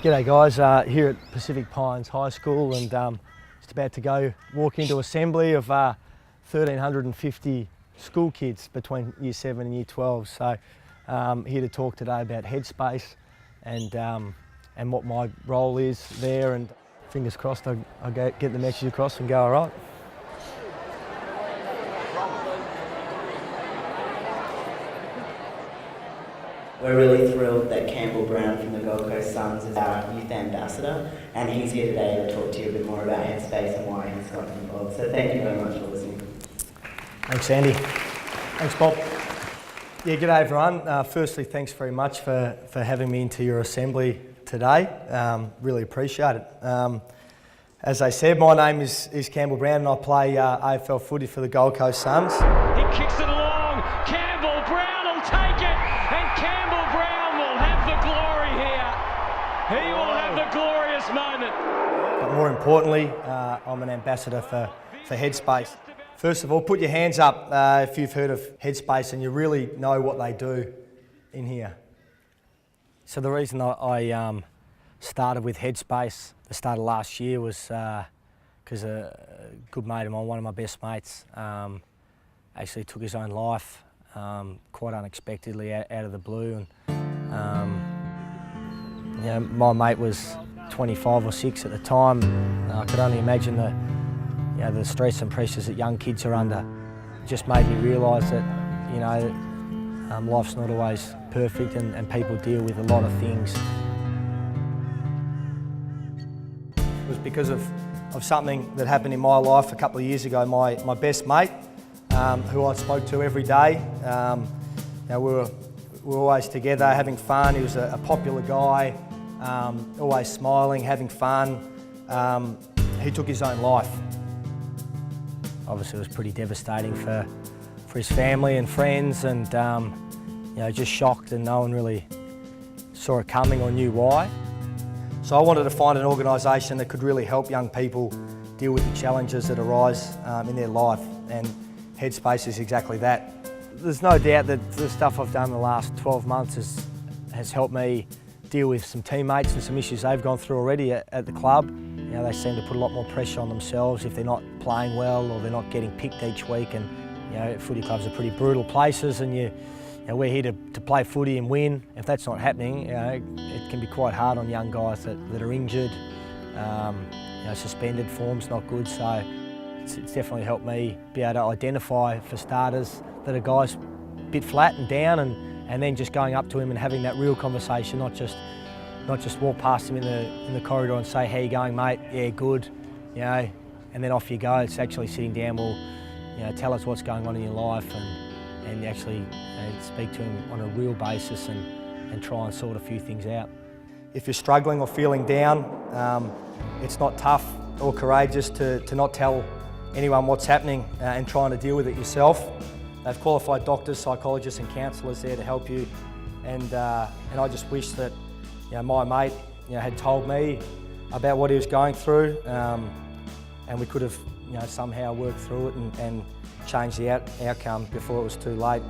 G'day guys, here at Pacific Pines High School and just about to go walk into assembly of 1,350 school kids between Year 7 and Year 12. So here to talk today about Headspace and what my role is there, and fingers crossed I get the message across and go all right. We're really thrilled that Campbell Brown from the Gold Coast SUNS is our youth ambassador, and he's here today to talk to you a bit more about Headspace and why he's gotten involved. So thank you very much for listening. Thanks, Andy. Thanks, Bob. Yeah, g'day everyone. Firstly, thanks very much for having me into your assembly today. Really appreciate it. As I said, my name is Campbell Brand and I play AFL footy for the Gold Coast SUNS. He kicks it along. Campbell Brown will take it, and Campbell Brown will have the glory here. He will have the glorious moment. But more importantly, I'm an ambassador for Headspace. First of all, put your hands up if you've heard of Headspace and you really know what they do in here. So the reason I started with Headspace the start of last year was because a good mate of mine, one of my best mates, actually took his own life quite unexpectedly out of the blue. And you know, my mate was 25 or 6 at the time. I could only imagine the stress and pressures that young kids are under. It just made me realise that life's not always perfect and people deal with a lot of things. It was because of something that happened in my life a couple of years ago. My best mate, who I spoke to every day, we were always together having fun. He was a popular guy, always smiling, having fun. He took his own life. Obviously it was pretty devastating for his family and friends, and just shocked, and no one really saw it coming or knew why. So I wanted to find an organisation that could really help young people deal with the challenges that arise in their life, and Headspace is exactly that. There's no doubt that the stuff I've done in the last 12 months has helped me deal with some teammates and some issues they've gone through already at the club. They seem to put a lot more pressure on themselves if they're not playing well or they're not getting picked each week. And footy clubs are pretty brutal places, and we're here to play footy and win. If that's not happening, it can be quite hard on young guys that are injured. Suspended form's not good, so it's definitely helped me be able to identify, for starters, that a guy's a bit flat and down, and then just going up to him and having that real conversation, not just walk past him in the corridor and say, "How you going, mate? Yeah, good," and then off you go. It's actually sitting down, well, tell us what's going on in your life, and actually speak to him on a real basis and try and sort a few things out. If you're struggling or feeling down, it's not tough or courageous to not tell anyone what's happening and trying to deal with it yourself. They've qualified doctors, psychologists and counsellors there to help you, and I just wish that my mate had told me about what he was going through, and we could have somehow worked through it and changed the outcome before it was too late.